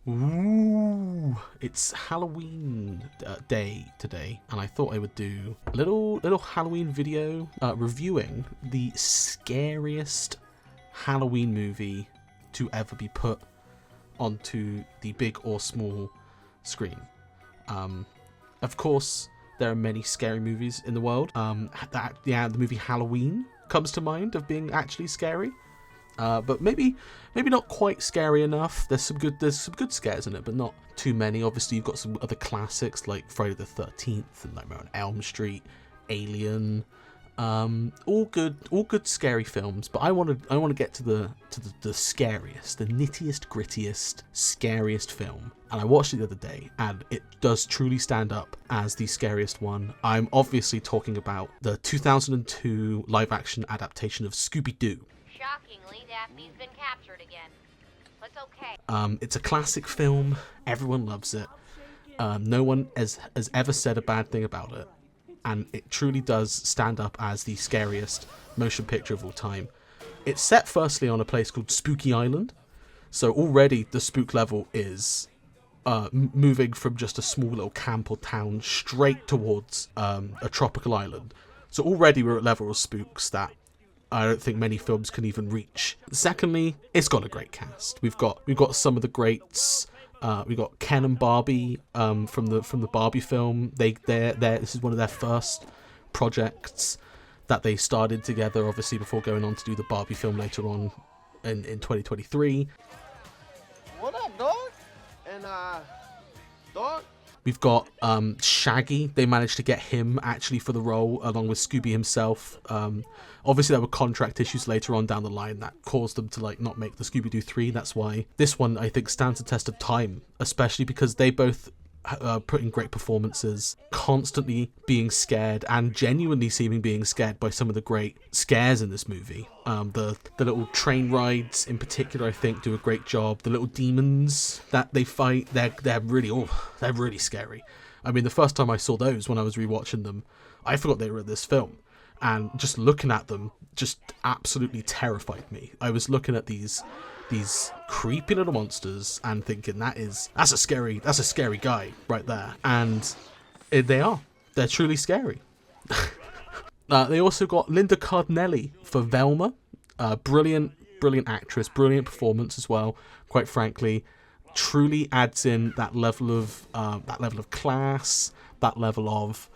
Ooh, it's Halloween day today, and I thought I would do a little Halloween video reviewing the scariest Halloween movie to ever be put onto the big or small screen. Of course, there are many scary movies in the world. The movie Halloween comes to mind of being actually scary. But maybe not quite scary enough. There's some good scares in it, but not too many. Obviously, you've got some other classics like Friday the 13th and Nightmare on Elm Street, Alien, all good scary films. But I want to get to the scariest, the nittiest, grittiest, scariest film. And I watched it the other day, and it does truly stand up as the scariest one. I'm obviously talking about the 2002 live-action adaptation of Scooby-Doo. Shockingly, Daphne's been captured again. But it's okay. It's a classic film. Everyone loves it. No one has ever said a bad thing about it. And it truly does stand up as the scariest motion picture of all time. It's set firstly on a place called Spooky Island. So already the spook level is moving from just a small little camp or town straight towards a tropical island. So already we're at level of spooks that I don't think many films can even reach. Secondly, it's got a great cast. We've got some of the greats. We got Ken and Barbie from the Barbie film. This is one of their first projects that they started together, obviously before going on to do the Barbie film later on in 2023. What up, dog? And dog. We've got Shaggy. They managed to get him actually for the role, along with Scooby himself. Obviously, there were contract issues later on down the line that caused them to not make the Scooby-Doo 3. That's why this one, I think, stands the test of time, especially because they both put in great performances, constantly being scared and genuinely seeming being scared by some of the great scares in this movie. The little train rides in particular, I think, do a great job. The little demons that they fight, they're really scary. I mean, the first time I saw those when I was rewatching them, I forgot they were in this film, and just looking at them just absolutely terrified me. I was looking at these creepy little monsters and thinking that's a scary guy right there, and they're truly scary. They also got Linda Cardinelli for Velma. Brilliant actress, brilliant performance as well. Quite frankly, truly adds in that level of class, that level of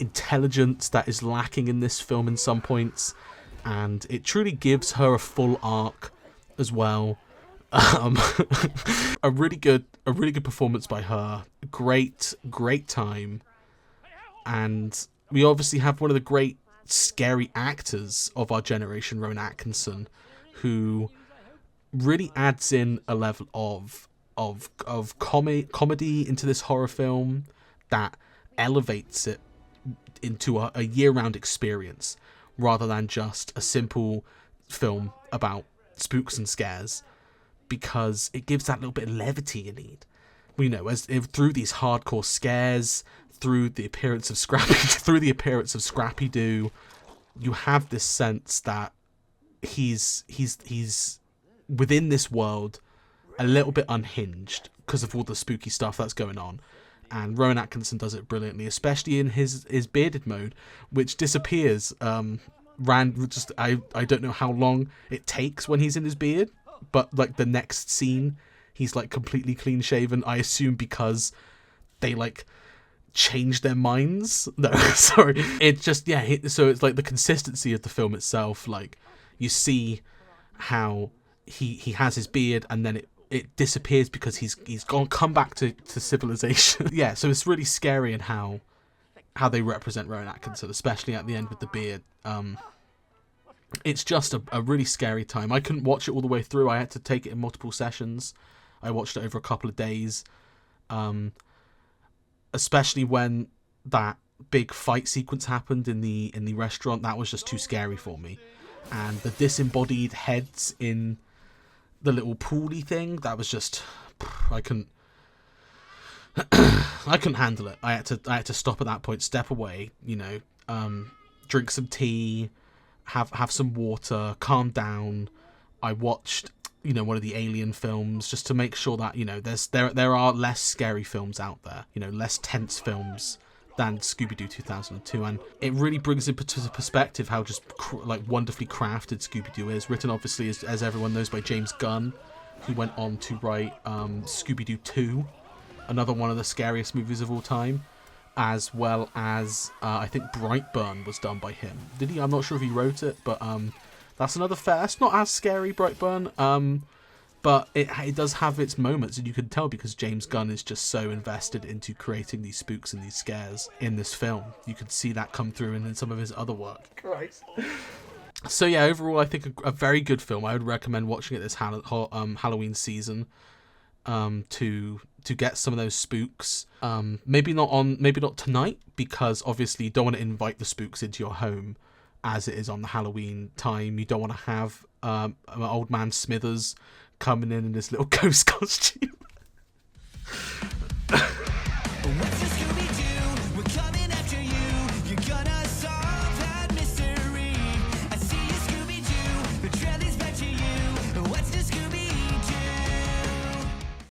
intelligence that is lacking in this film in some points, and it truly gives her a full arc as well. A really good performance by her. Great time. And we obviously have one of the great scary actors of our generation, Rowan Atkinson, who really adds in a level of comedy into this horror film that elevates it into a year-round experience rather than just a simple film about spooks and scares, because it gives that little bit of levity you need. Through these hardcore scares, through the appearance of Scrappy-Doo, you have this sense that he's within this world a little bit unhinged because of all the spooky stuff that's going on. And Rowan Atkinson does it brilliantly, especially in his bearded mode, which disappears. I don't know how long it takes when he's in his beard, but the next scene, he's completely clean shaven. I assume because they changed their minds. No, sorry. It's just so it's the consistency of the film itself. You see how he has his beard, and then it disappears because he's come back to civilization. Yeah, so it's really scary in how they represent Rowan Atkinson, especially at the end with the beard. It's just a really scary time. I couldn't watch it all the way through. I had to take it in multiple sessions. I watched it over a couple of days, especially when that big fight sequence happened in the restaurant. That was just too scary for me, and the disembodied heads in the little pooly thing, that was just, I couldn't handle it. I had to stop at that point, step away, drink some tea, have some water, calm down. I watched you know, one of the Alien films, just to make sure that, you know, there are less scary films out there, you know, less tense films than Scooby-Doo 2002, and it really brings into perspective how just like wonderfully crafted Scooby-Doo is. Written obviously, as everyone knows, by James Gunn, who went on to write Scooby-Doo 2, another one of the scariest movies of all time, as well as I think Brightburn was done by him. Did he? I'm not sure if he wrote it, but that's another fair. It's not as scary, Brightburn, but it does have its moments, and you can tell because James Gunn is just so invested into creating these spooks and these scares in this film. You can see that come through in some of his other work. Christ. So yeah, overall, I think a very good film. I would recommend watching it this Halloween season to get some of those spooks. Maybe not tonight, because obviously you don't want to invite the spooks into your home as it is on the Halloween time. You don't want to have old man Smithers coming in his little ghost costume.